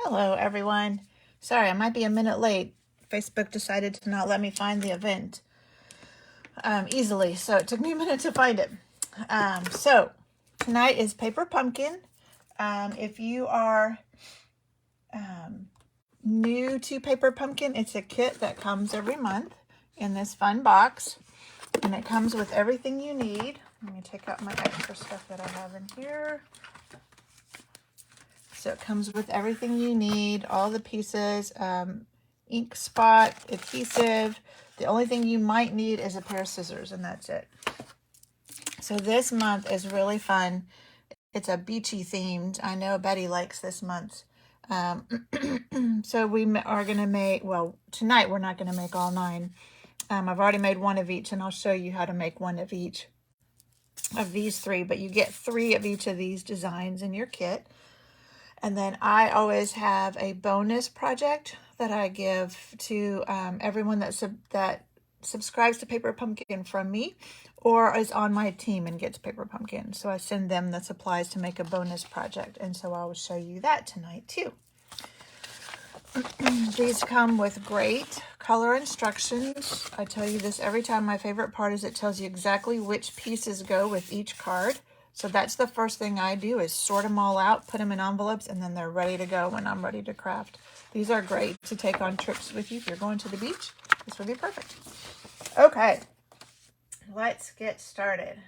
Hello, everyone. Sorry, I might be a minute late. Facebook decided to not let me find the event easily, so it took me a minute to find it. So tonight is Paper Pumpkin. If you are new to Paper Pumpkin, it's a kit that comes every month in this fun box, and it comes with everything you need. Let me take out my extra stuff that I have in here. So it comes with everything you need, all the pieces, ink spot, adhesive. The only thing you might need is a pair of scissors, and that's it. So this month is really fun. It's a beachy themed. I know Betty likes this month. So we are going to make, well, tonight we're not going to make all 9. I've already made one of each, and I'll show you how to make one of each of these 3, but you get 3 of each of these designs in your kit. And then I always have a bonus project that I give to everyone that subscribes to Paper Pumpkin from me or is on my team and gets Paper Pumpkin. So I send them the supplies to make a bonus project. And so I will show you that tonight too. These come with great color instructions. I tell you this every time. My favorite part is it tells you exactly which pieces go with each card. So that's the first thing I do is sort them all out, put them in envelopes, and then they're ready to go when I'm ready to craft. These are great to take on trips with you. If you're going to the beach, this would be perfect. Okay, let's get started.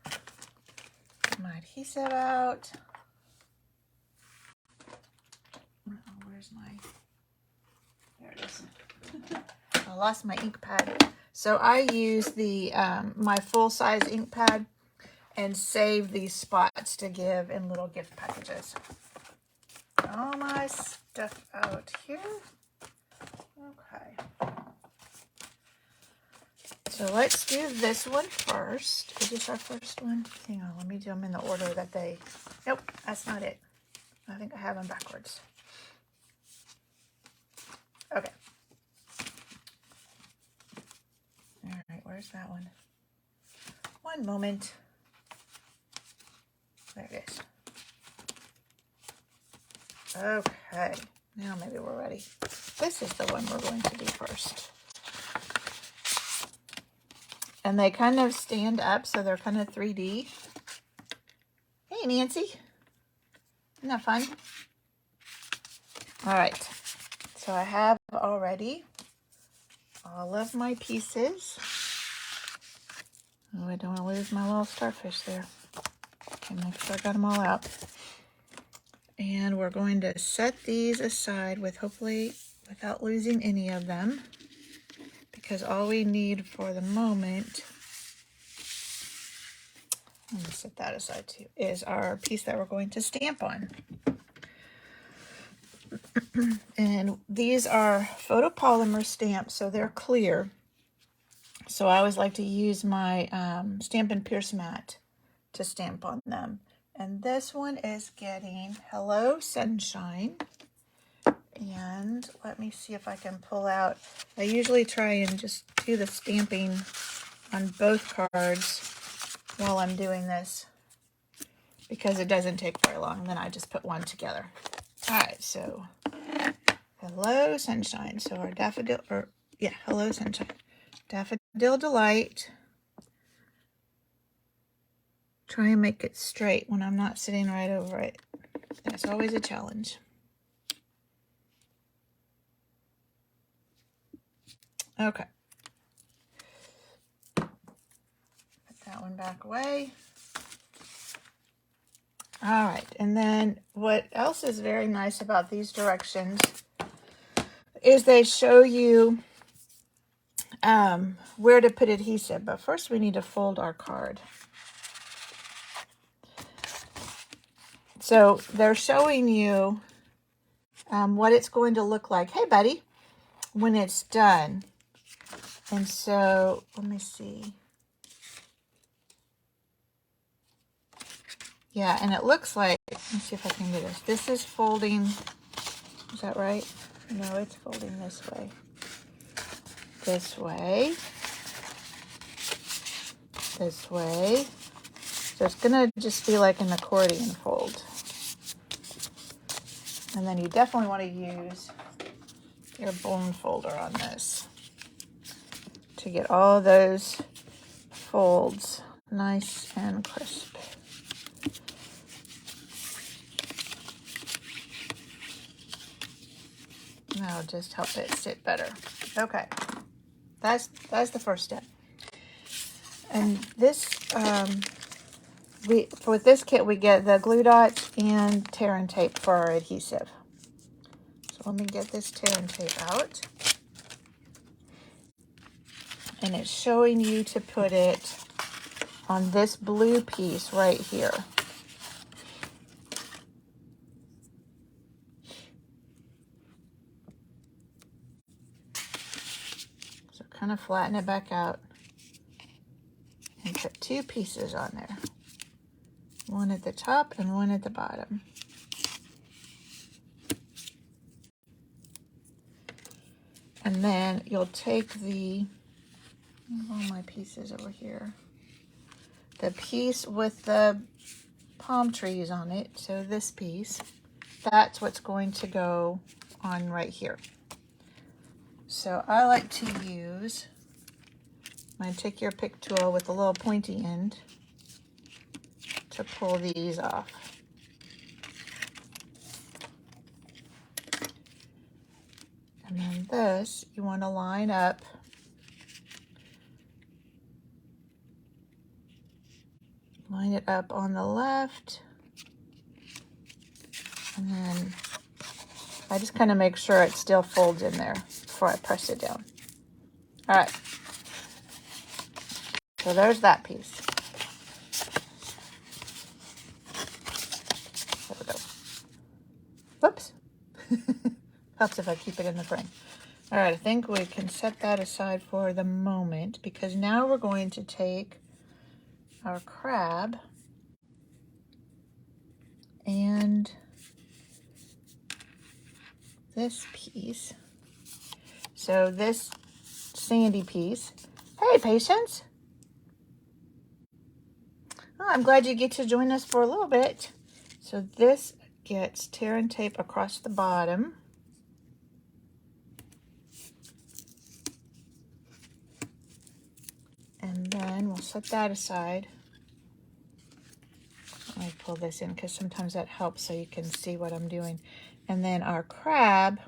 Get my adhesive out. Where's my, there it is. I lost my ink pad. So I use the my full-size ink pad and save these spots to give in little gift packages. All my stuff out here. Okay. So let's do this one first. Is this our first one? Hang on, let me do them in the order that they... Nope, that's not it. I think I have them backwards. Okay. All right, where's that one? One moment. There it is. Okay, now maybe we're ready. This is the one we're going to do first. And they kind of stand up, so they're kind of 3D. Hey, Nancy. Isn't that fun? All right, so I have already all of my pieces. Oh, I don't want to lose my little starfish there. Okay, make sure I got them all out. And we're going to set these aside with hopefully without losing any of them, because all we need for the moment, let me set that aside too, is our piece that we're going to stamp on. And these are photopolymer stamps, so they're clear. So I always like to use my Stampin' Pierce mat to stamp on them. And this one is getting Hello Sunshine. And let me see if I can pull out. I usually try and just do the stamping on both cards while I'm doing this, because it doesn't take very long. Then I just put one together. All right, so Hello Sunshine. So our daffodil, or yeah, Hello Sunshine. Daffodil Delight. Try and make it straight when I'm not sitting right over it. That's always a challenge. Okay. Put that one back away. All right, and then what else is very nice about these directions is they show you where to put adhesive. But first we need to fold our card. So they're showing you what it's going to look like. Hey, buddy, when it's done. And so let me see. Yeah, and it looks like, let's see if I can do this. This is folding, is that right? No, it's folding this way. This way. This way. So it's gonna just be like an accordion fold. And then you definitely want to use your bone folder on this to get all those folds nice and crisp. That'll just help it sit better. Okay, that's the first step. And this, with this kit we get the glue dots and tear and tape for our adhesive. So let me get this tear and tape out. And it's showing you to put it on this blue piece right here. So kind of flatten it back out and put two pieces on there. One at the top and one at the bottom. And then you'll take all my pieces over here. The piece with the palm trees on it, so this piece, that's what's going to go on right here. So I like to use my take your pick tool with the little pointy end to pull these off. And then this, you want to line up it up on the left, and then I just kind of make sure it still folds in there before I press it down. All right, so there's that piece. There we go. Whoops. Helps if I keep it in the frame. All right, I think we can set that aside for the moment, because now we're going to take our crab and this piece. So this sandy piece. Hey, Patience. Oh, I'm glad you get to join us for a little bit. So this gets tear and tape across the bottom. And then we'll set that aside. Let me pull this in because sometimes that helps so you can see what I'm doing. And then our crab,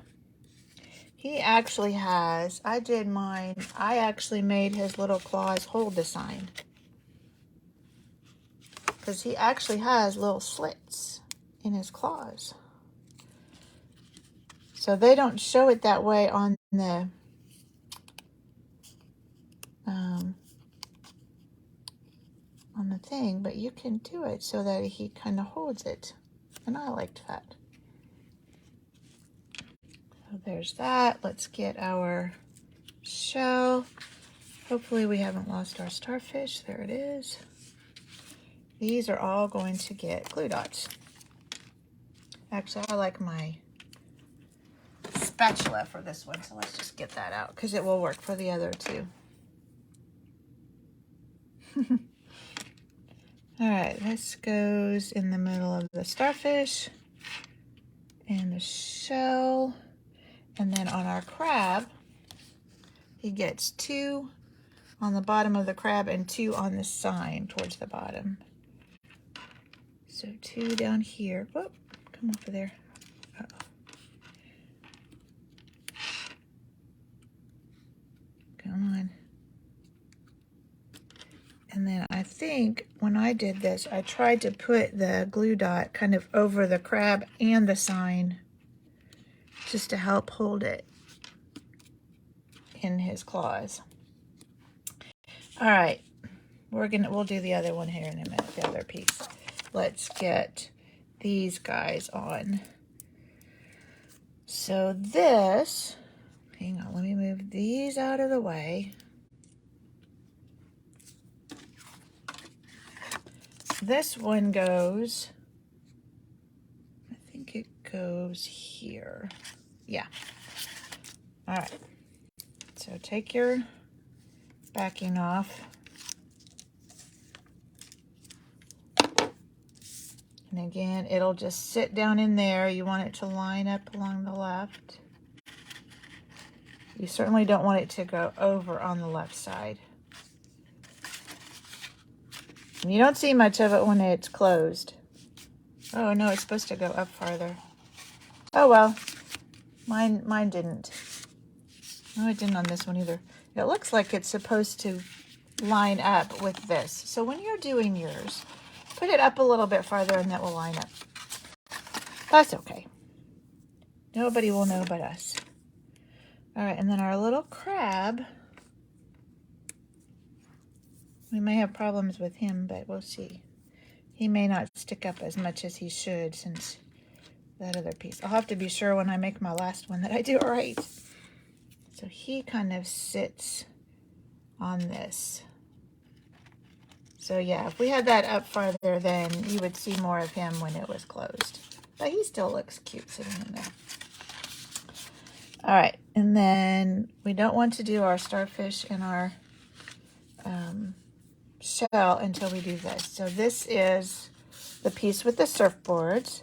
he actually has, I did mine, I actually made his little claws hold the sign. Because he actually has little slits in his claws. So they don't show it that way on the thing, but you can do it so that he kind of holds it. And I liked that. So there's that. Let's get our shell. Hopefully we haven't lost our starfish. There it is. These are all going to get glue dots. Actually, I like my spatula for this one, so let's just get that out because it will work for the other two. All right, this goes in the middle of the starfish and the shell. And then on our crab, he gets two on the bottom of the crab and two on the sign towards the bottom. So two down here. Whoop, come off of there. Uh-oh. Come on. And then I think when I did this, I tried to put the glue dot kind of over the crab and the sign just to help hold it in his claws. All right, we'll do the other one here in a minute, the other piece. Let's get these guys on. So this, hang on, let me move these out of the way. This one goes, I think it goes here. Yeah. All right. So take your backing off. And again, it'll just sit down in there. You want it to line up along the left. You certainly don't want it to go over on the left side. And you don't see much of it when it's closed. Oh no, it's supposed to go up farther. Oh well, mine didn't. No, it didn't on this one either. It looks like it's supposed to line up with this. So when you're doing yours, put it up a little bit farther and that will line up. That's okay. Nobody will know but us. All right, and then our little crab. We may have problems with him, but we'll see. He may not stick up as much as he should since that other piece. I'll have to be sure when I make my last one that I do it right. So he kind of sits on this. So yeah, if we had that up farther, then you would see more of him when it was closed. But he still looks cute sitting in there. All right, and then we don't want to do our starfish and our shell until we do this. So this is the piece with the surfboards,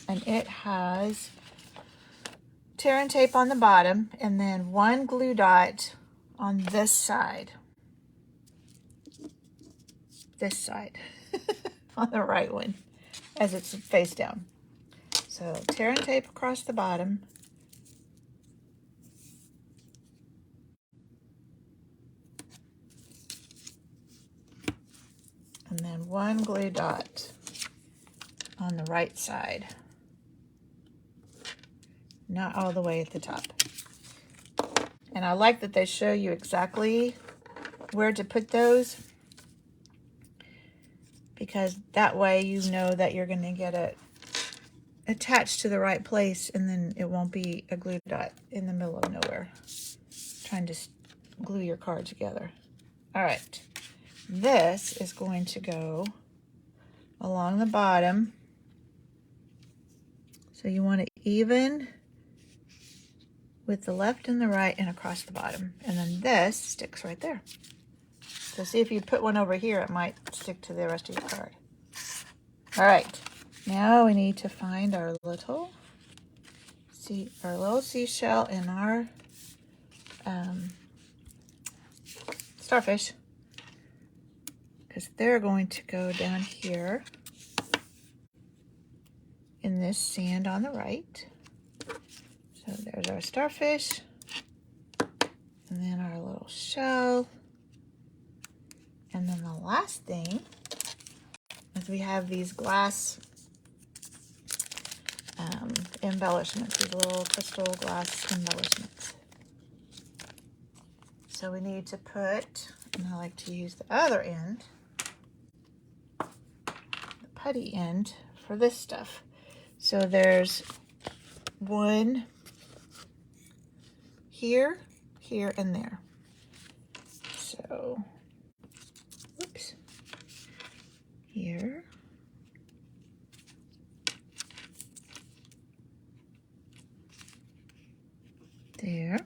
and it has tear and tape on the bottom and then one glue dot on this side on the right one as it's face down. So tear and tape across the bottom, and then one glue dot on the right side, not all the way at the top. And I like that they show you exactly where to put those, because that way you know that you're going to get it attached to the right place, and then it won't be a glue dot in the middle of nowhere trying to glue your card together. All right, this is going to go along the bottom, so you want it even with the left and the right and across the bottom, and then this sticks right there. So see, if you put one over here, it might stick to the rest of your card. All right, now we need to find our little seashell and our starfish, because they're going to go down here in this sand on the right. So there's our starfish, and then our little shell. And then the last thing is we have these glass embellishments, these little crystal glass embellishments. So we need to put, and I like to use the other end, the putty end, for this stuff. So there's one here, here, and there. So, whoops, here, there,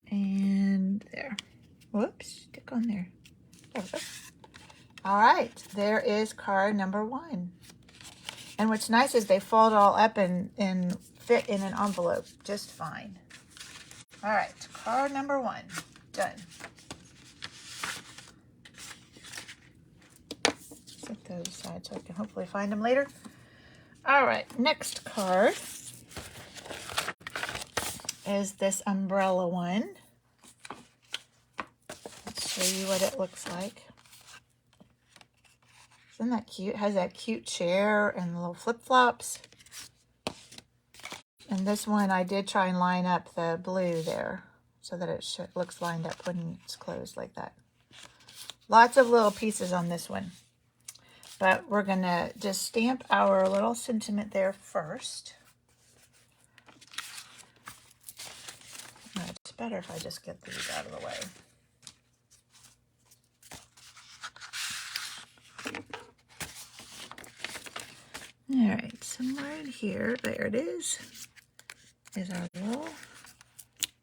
and there. Whoops, stick on there. There we go. All right, there is card number 1. And what's nice is they fold all up and fit in an envelope just fine. All right, card number 1, done. Set those aside so I can hopefully find them later. All right, next card is this umbrella one. Let's show you what it looks like. Isn't that cute? It has that cute chair and little flip-flops. And this one, I did try and line up the blue there so that it looks lined up when it's closed like that. Lots of little pieces on this one. But we're going to just stamp our little sentiment there first. No, it's better if I just get these out of the way. All right, somewhere in here, there it is our little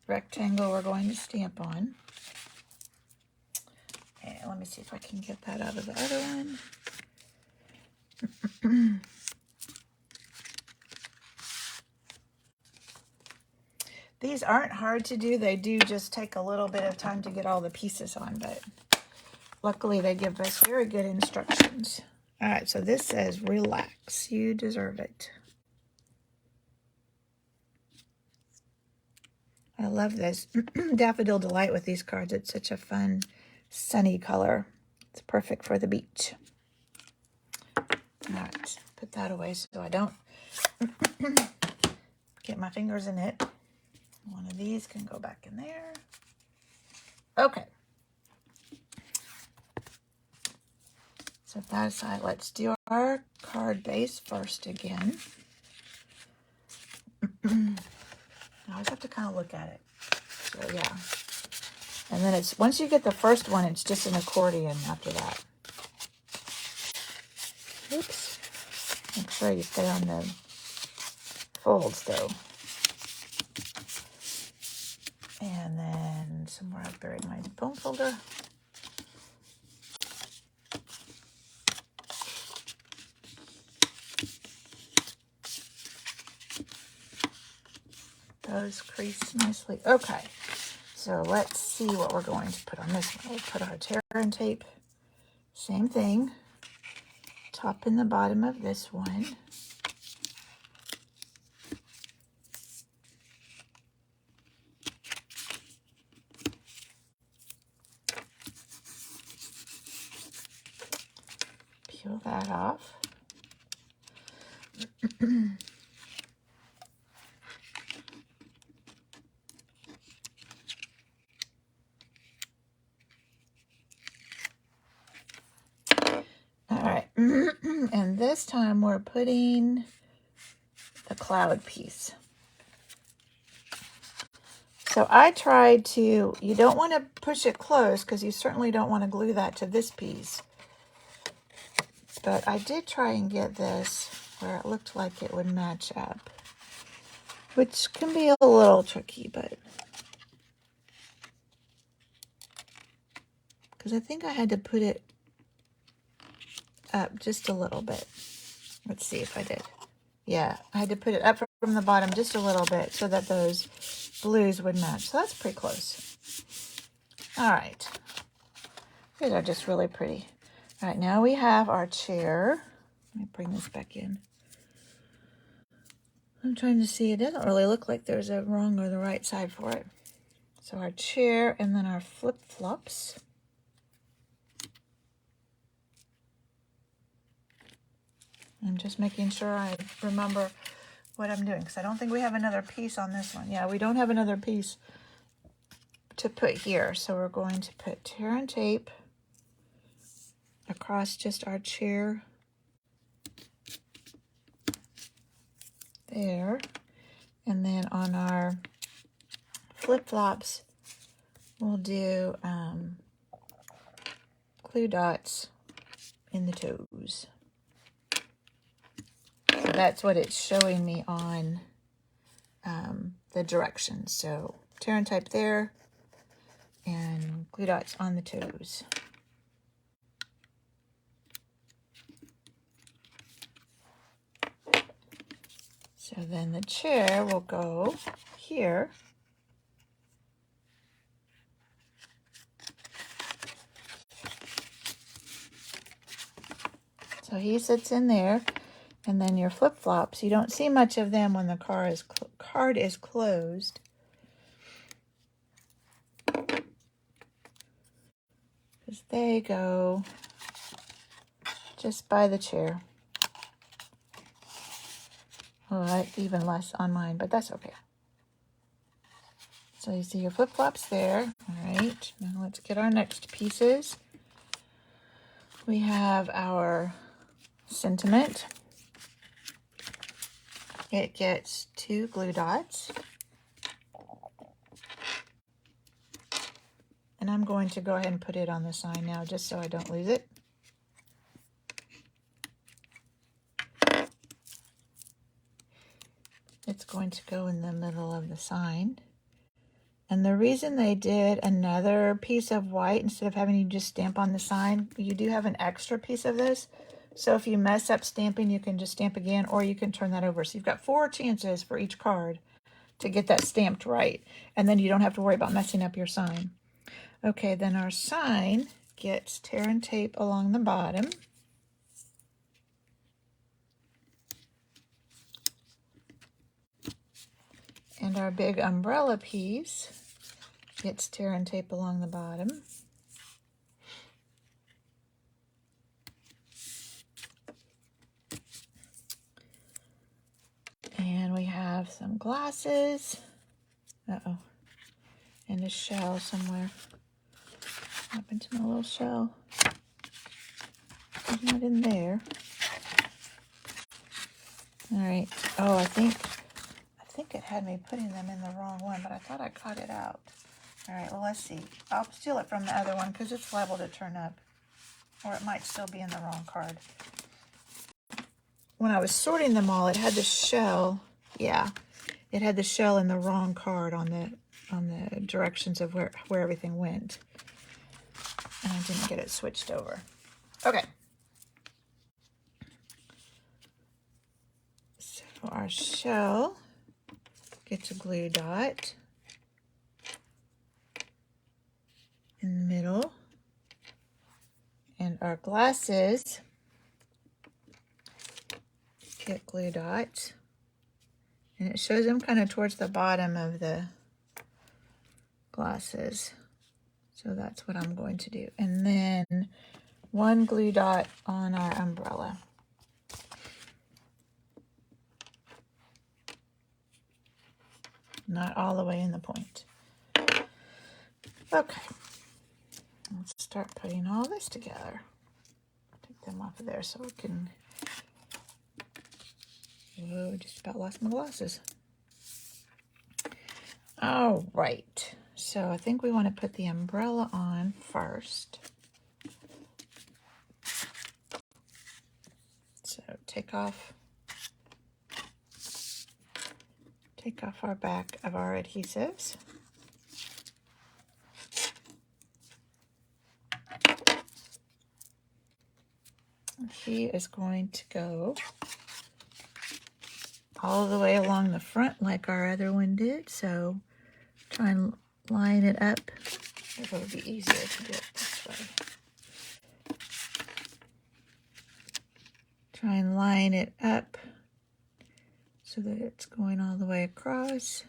rectangle we're going to stamp on. And let me see if I can get that out of the other one. These aren't hard to do. They do just take a little bit of time to get all the pieces on, but luckily they give us very good instructions. All right, so this says, relax, you deserve it. I love this Daffodil Delight with these cards. It's such a fun, sunny color. It's perfect for the beach. All right, put that away so I don't get my fingers in it. One of these can go back in there. Okay. So that aside, let's do our card base first again. I always have to kind of look at it. So yeah. And then it's, once you get the first one, it's just an accordion after that. Oops. Make sure you stay on the folds though. And then somewhere I've buried my bone folder. Those crease nicely. Okay, so let's see what we're going to put on this one. We'll put our tear and tape. Same thing. Top and the bottom of this one. Peel that off. All right, and this time we're putting the cloud piece. So I tried to, you don't want to push it close because you certainly don't want to glue that to this piece. But I did try and get this where it looked like it would match up, which can be a little tricky, but because I think I had to put it up just a little bit. Let's see if I did. Yeah, I had to put it up from the bottom just a little bit so that those blues would match. So that's pretty close. All right. These are just really pretty. All right, now we have our chair. Let me bring this back in. I'm trying to see. It doesn't really look like there's a wrong or the right side for it. So our chair and then our flip-flops. I'm just making sure I remember what I'm doing because I don't think we have another piece on this one. Yeah, we don't have another piece to put here. So we're going to put tear and tape across just our chair there. And then on our flip-flops, we'll do glue dots in the toes. So that's what it's showing me on the directions. So tear and tape there and glue dots on the toes. So then the chair will go here. So he sits in there. And then your flip-flops, you don't see much of them when the card is closed. Because they go just by the chair. All right, even less on mine, but that's okay. So you see your flip-flops there. All right, now let's get our next pieces. We have our sentiment. It gets 2 glue dots. And I'm going to go ahead and put it on the sign now just so I don't lose it. It's going to go in the middle of the sign. And the reason they did another piece of white instead of having you just stamp on the sign, you do have an extra piece of this, So if you mess up stamping, you can just stamp again, or you can turn that over. So you've got 4 chances for each card to get that stamped right. And then you don't have to worry about messing up your sign. Okay, then our sign gets tear and tape along the bottom. And our big umbrella piece gets tear and tape along the bottom. And we have some glasses. Uh-oh. And a shell somewhere. What happened to my little shell? It's not in there. All right. Oh, I think it had me putting them in the wrong one, but I thought I cut it out. All right, well, let's see. I'll steal it from the other one because it's liable to turn up, or it might still be in the wrong card. When I was sorting them all, it had the shell. Yeah, it had the shell in the wrong card on the directions of where everything went, and I didn't get it switched over. Okay. So our shell gets a glue dot in the middle, and our glasses get glue dots, and it shows them kind of towards the bottom of the glasses. So that's what I'm going to do. And then 1 glue dot on our umbrella. Not all the way in the point. Okay. Let's start putting all this together. Take them off of there so we can... Oh, just about lost my glasses. All right. So I think we want to put the umbrella on first. So take off our back of our adhesives. She is going to go all the way along the front like our other one did. So try and line it up. It would be easier to do it this way. Try and line it up so that it's going all the way across.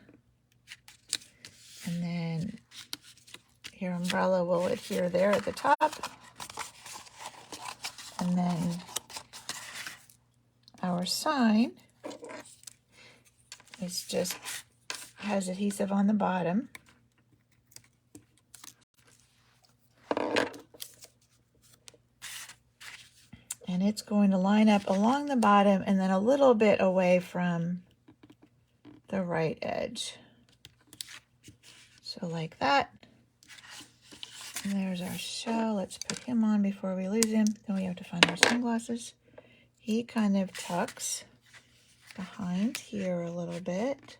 And then your umbrella will adhere there at the top. And then our sign is just has adhesive on the bottom. And it's going to line up along the bottom and then a little bit away from the right edge. So like that. And there's our shell. Let's put him on before we lose him. Then we have to find our sunglasses. He kind of tucks behind here a little bit.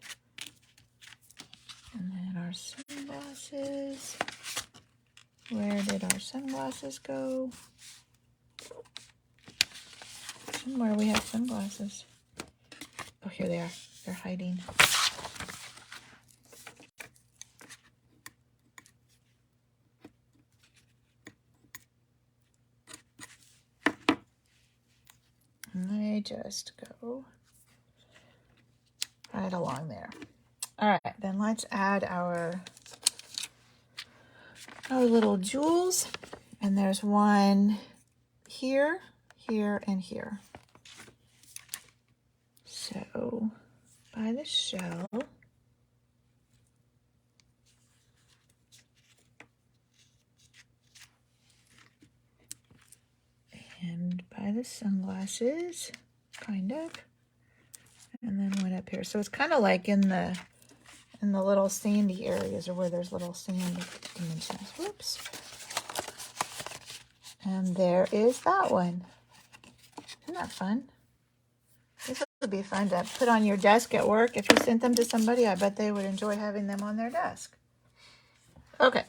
And then our sunglasses. Where did our sunglasses go? Somewhere we have sunglasses. Oh, here they are. They're hiding. And they just go right along there. All right, then let's add our little jewels. And there's one here, here, and here. So by the shell, and by the sunglasses, kind of, and then one up here. So it's kind of like in the little sandy areas, or where there's little sand dimensions. Whoops. And there is that one. Isn't that fun? This would be fun to put on your desk at work. If you sent them to somebody, I bet they would enjoy having them on their desk. Okay.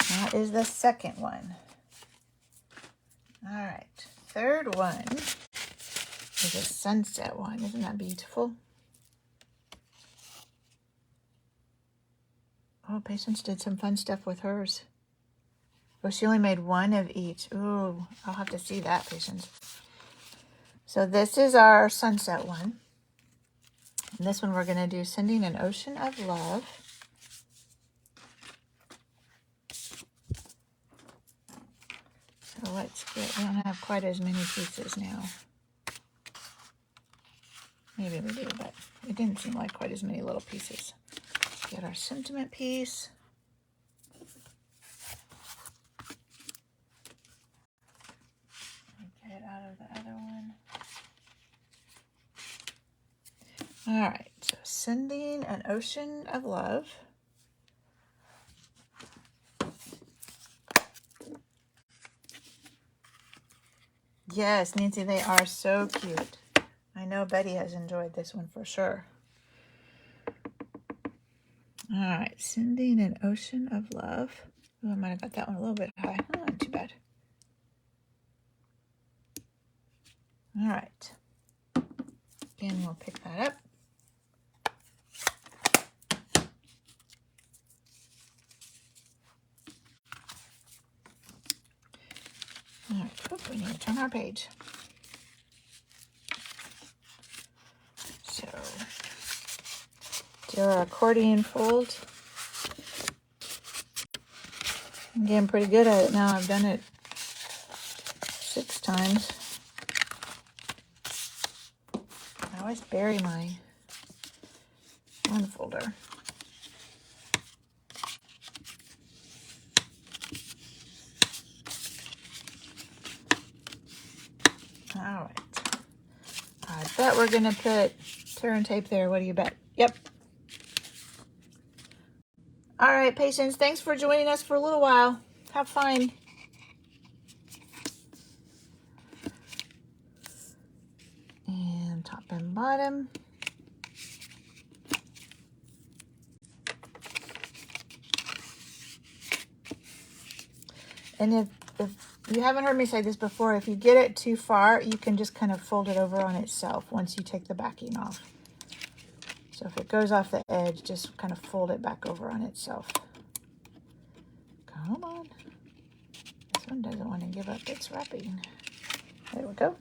That is the second one. All right, third one is a sunset one. Isn't that beautiful? Oh, Patience did some fun stuff with hers. Oh, she only made one of each. Ooh, I'll have to see that, Patience. So this is our sunset one. And this one we're going to do Sending an Ocean of Love. So let's get, we don't have quite as many pieces now. Maybe we do, but it didn't seem like quite as many little pieces. Let's get our sentiment piece. Get it out of the other one. All right, so Sending an Ocean of Love. Yes, Nancy, they are so cute. I know Betty has enjoyed this one for sure. All right, Sending an Ocean of Love. Oh, I might have got that one a little bit high. Oh, not too bad. All right. Again, we'll pick that up. All right, oop, we need to turn our page. So, do our accordion fold. I'm getting pretty good at it now. I've done it 6 times. I always bury my one folder. All right. I bet we're going to put tear and tape there. What do you bet? Yep. All right, Patience, thanks for joining us for a little while. Have fun. And top and bottom. And if you haven't heard me say this before, if you get it too far, you can just kind of fold it over on itself once you take the backing off. So if it goes off the edge, just kind of fold it back over on itself. Come on. This one doesn't want to give up its wrapping. There we go.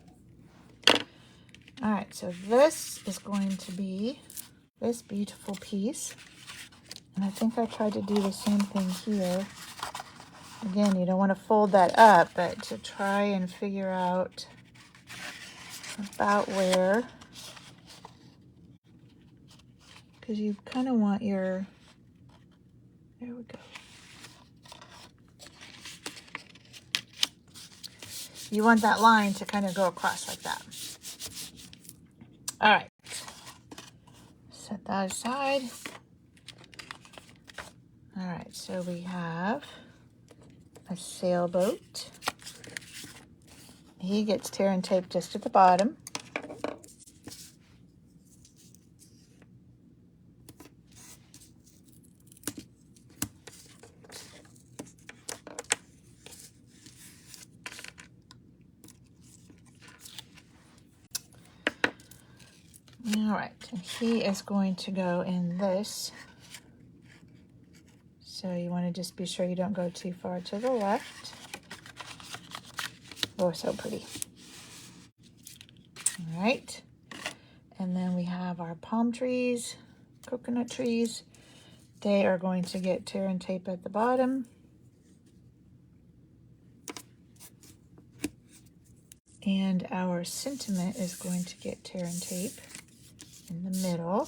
All right, so this is going to be this beautiful piece. And I think I tried to do the same thing here. Again, you don't want to fold that up, but to try and figure out about where, because you kind of want your, there we go. You want that line to kind of go across like that. All right, set that aside. All right, so we have a sailboat. He gets tear and tape just at the bottom. All right, and he is going to go in this. So you want to just be sure you don't go too far to the left. Oh, so pretty. All right. And then we have our palm trees, coconut trees. They are going to get tear and tape at the bottom. And our sentiment is going to get tear and tape in the middle.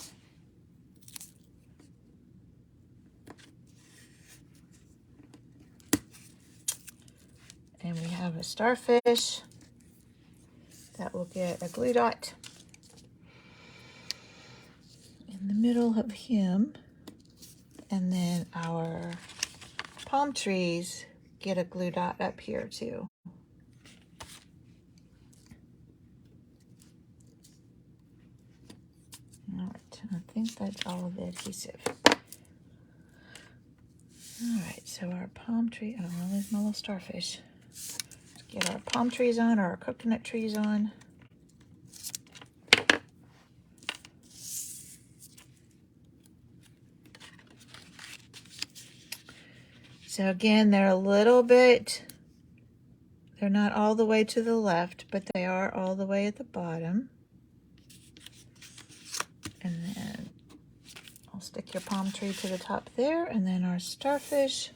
And we have a starfish that will get a glue dot in the middle of him. And then our palm trees get a glue dot up here too. All right, I think that's all of the adhesive. All right, so our palm tree, I don't want to lose my little starfish. Let's Get our palm trees on or our coconut trees on. So again, they're a little bit, they're not all the way to the left, but they are all the way at the bottom. And then I'll stick your palm tree to the top there, and then our starfish.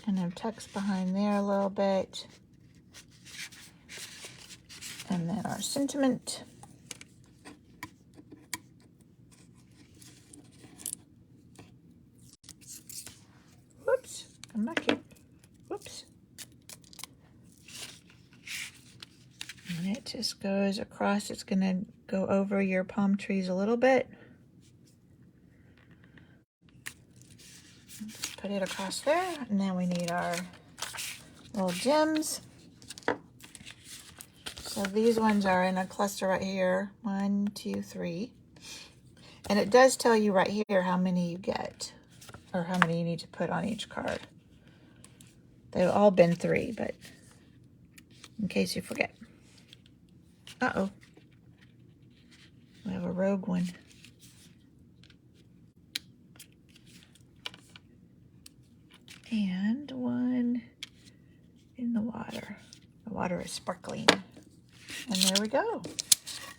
And then tucks behind there a little bit. And then our sentiment. Whoops, come back here. Whoops. And it just goes across. It's going to go over your palm trees a little bit. Just put it across there. And then we need our little gems. So these ones are in a cluster right here. 1, 2, 3. And it does tell you right here how many you get, or how many you need to put on each card. They've all been 3, but in case you forget. Uh-oh. We have a rogue one. And one in the water. The water is sparkling. And there we go.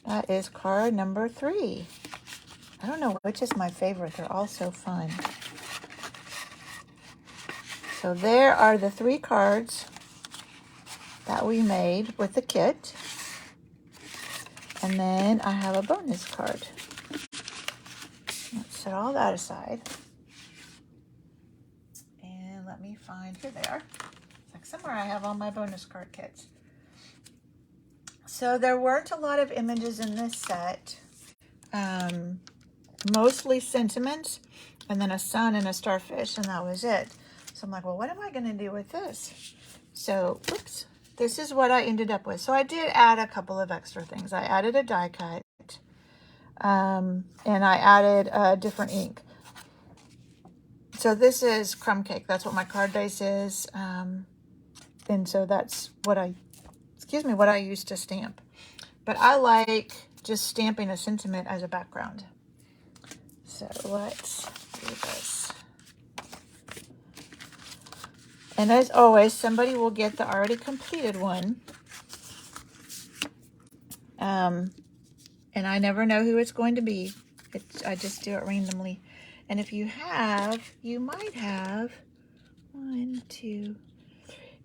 That is card number 3. I don't know which is my favorite. They're all so fun. So there are the 3 cards that we made with the kit. And then I have a bonus card. Let's set all that aside. And let me find, here they are. It's like somewhere I have all my bonus card kits. So there weren't a lot of images in this set. Mostly sentiments, and then a sun and a starfish, and that was it. So I'm like, well, what am I going to do with this? So, oops, this is what I ended up with. So I did add a couple of extra things. I added a die cut, and I added a different ink. So this is crumb cake. That's what my card base is, and so that's what I use to stamp. But I like just stamping a sentiment as a background. So let's do this. And as always, somebody will get the already completed one. And I never know who it's going to be. I just do it randomly. And if you might have 1, 2,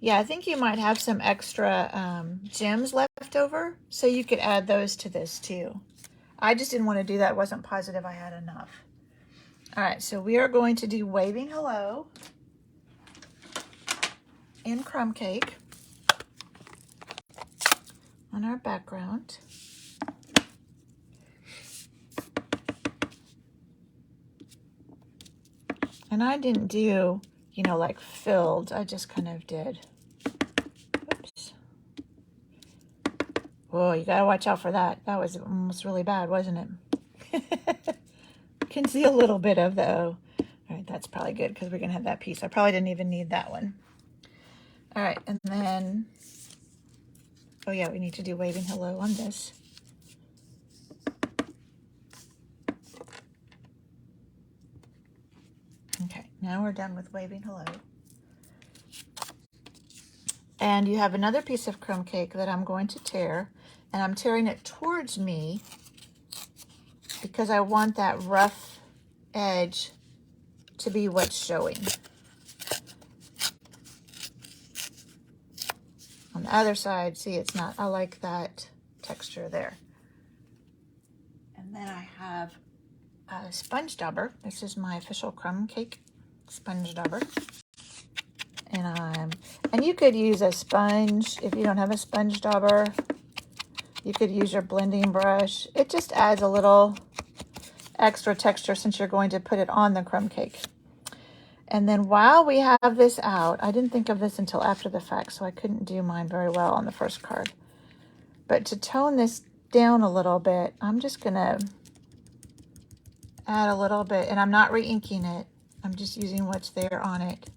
yeah, I think you might have some extra gems left over. So you could add those to this too. I just didn't want to do that. Wasn't positive I had enough. All right, so we are going to do Waving Hello in crumb cake on our background. And I didn't do, like filled. I just kind of did. Oops. Whoa, you gotta watch out for that. That was almost really bad, wasn't it? Can see a little bit of the O. All right, that's probably good because we're gonna have that piece. I probably didn't even need that one. All right, and then, oh yeah, we need to do Waving Hello on this. Okay, now we're done with Waving Hello. And you have another piece of crumb cake that I'm going to tear, and I'm tearing it towards me because I want that rough edge to be what's showing. On the other side, see, it's not. I like that texture there. And then I have a sponge dauber. This is my official crumb cake sponge dauber. And you could use a sponge if you don't have a sponge dauber. You could use your blending brush. It just adds a little extra texture since you're going to put it on the crumb cake. And then while we have this out, I didn't think of this until after the fact, so I couldn't do mine very well on the first card. But to tone this down a little bit, I'm just going to add a little bit, and I'm not re-inking it. I'm just using what's there on it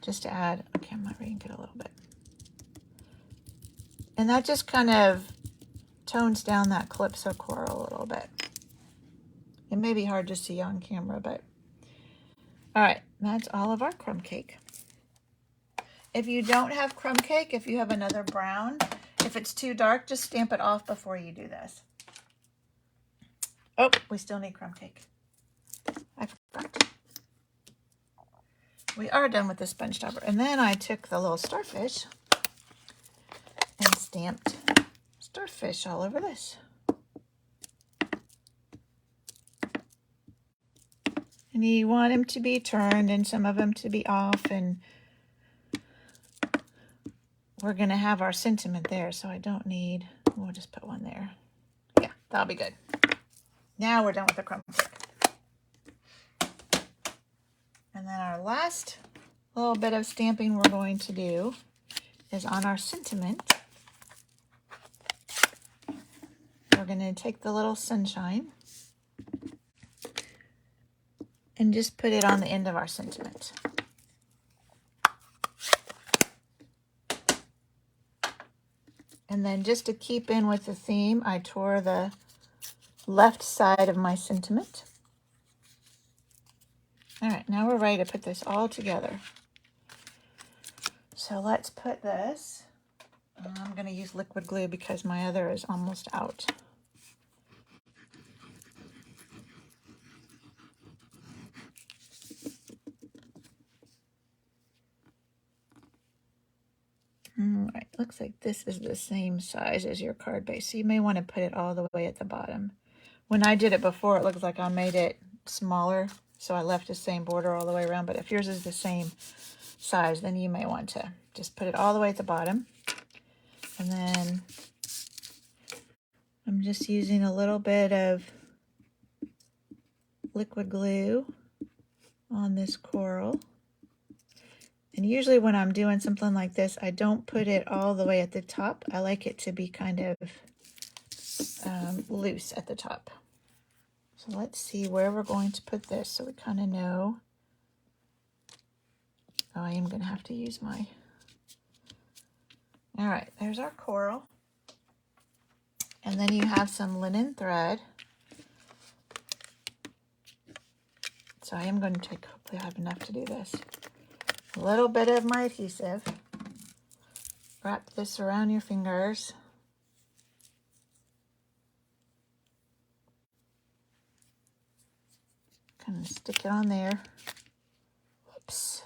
just to add. Okay, I might reink it a little bit. And that just kind of tones down that calypso coral a little bit. It may be hard to see on camera, but all right, that's all of our crumb cake. If you don't have crumb cake, if you have another brown, if it's too dark, just stamp it off before you do this. Oh, we still need crumb cake. I forgot. We are done with the sponge topper. And then I took the little starfish and stamped starfish all over this. And you want them to be turned and some of them to be off, and we're going to have our sentiment there, so I don't need, we'll just put one there. Yeah, that'll be good. Now we're done with the crumb cake. And then our last little bit of stamping we're going to do is on our sentiment. We're going to take the little sunshine and just put it on the end of our sentiment. And then just to keep in with the theme, I tore the left side of my sentiment. All right, now we're ready to put this all together. So let's put this, I'm going to use liquid glue because my other is almost out. All right, looks like this is the same size as your card base, so you may want to put it all the way at the bottom. When I did it before, it looked like I made it smaller, so I left the same border all the way around, but if yours is the same size, then you may want to just put it all the way at the bottom. And then I'm just using a little bit of liquid glue on this coral. And usually when I'm doing something like this, I don't put it all the way at the top. I like it to be kind of loose at the top. So let's see where we're going to put this so we kind of know. Oh, I am going to have to use my... All right, there's our coral. And then you have some linen thread. So I am going to take, hopefully I have enough to do this. A little bit of my adhesive. Wrap this around your fingers. Kind of stick it on there. Whoops.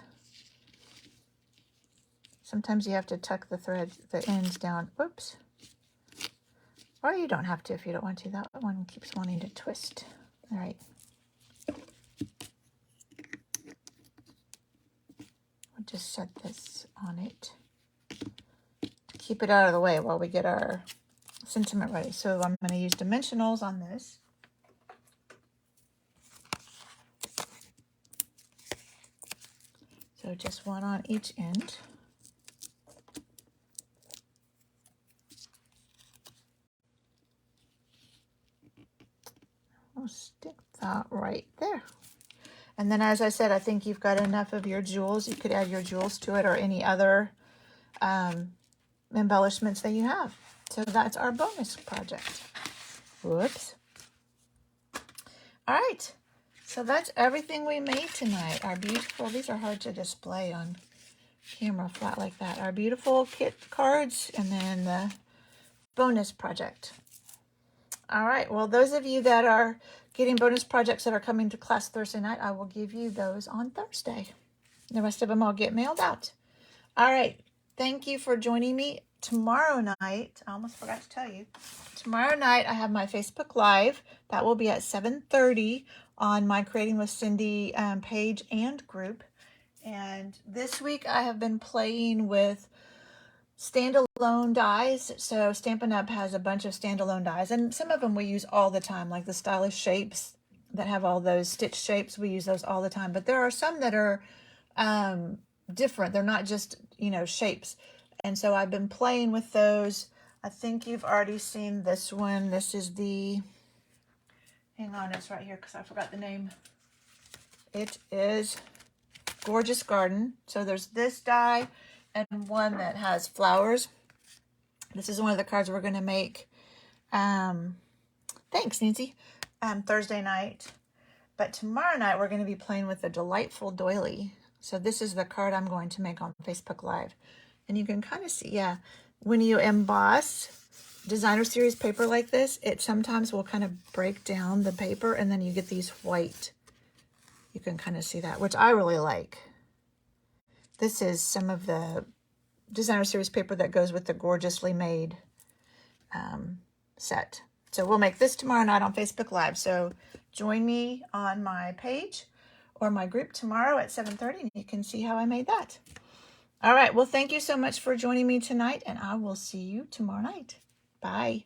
Sometimes you have to tuck the thread, the ends down. Whoops. Or you don't have to if you don't want to. That one keeps wanting to twist. All right. We'll just set this on it to keep it out of the way while we get our sentiment ready. So I'm going to use dimensionals on this. So just one on each end. I'll stick that right there. And then, as I said, I think you've got enough of your jewels. You could add your jewels to it or any other embellishments that you have. So that's our bonus project. Whoops. All right. So that's everything we made tonight. Our beautiful, these are hard to display on camera flat like that. Our beautiful kit cards and then the bonus project. All right. Well, those of you that are getting bonus projects that are coming to class Thursday night, I will give you those on Thursday. The rest of them I'll get mailed out. All right. Thank you for joining me. Tomorrow night, I almost forgot to tell you, tomorrow night I have my Facebook Live. That will be at 7:30 on my Creating with Cindy page and group. And this week I have been playing with standalone dies. So Stampin' Up! Has a bunch of standalone dies, and some of them we use all the time, like the stylish shapes that have all those stitch shapes. We use those all the time, but there are some that are different. They're not just, you know, shapes. And so I've been playing with those. I think you've already seen this one. This is the, hang on, it's right here because I forgot the name. It is Gorgeous Garden. So there's this die and one that has flowers. This is one of the cards we're going to make. Thanks, Nancy. Thursday night. But tomorrow night, we're going to be playing with the Delightful Doily. So this is the card I'm going to make on Facebook Live. And you can kind of see, yeah, when you emboss designer series paper like this, it sometimes will kind of break down the paper, and then you get these white. You can kind of see that, which I really like. This is some of the designer series paper that goes with the Gorgeously Made set. So we'll make this tomorrow night on Facebook Live. So join me on my page or my group tomorrow at 7:30, and you can see how I made that. All right. Well, thank you so much for joining me tonight, and I will see you tomorrow night. Bye.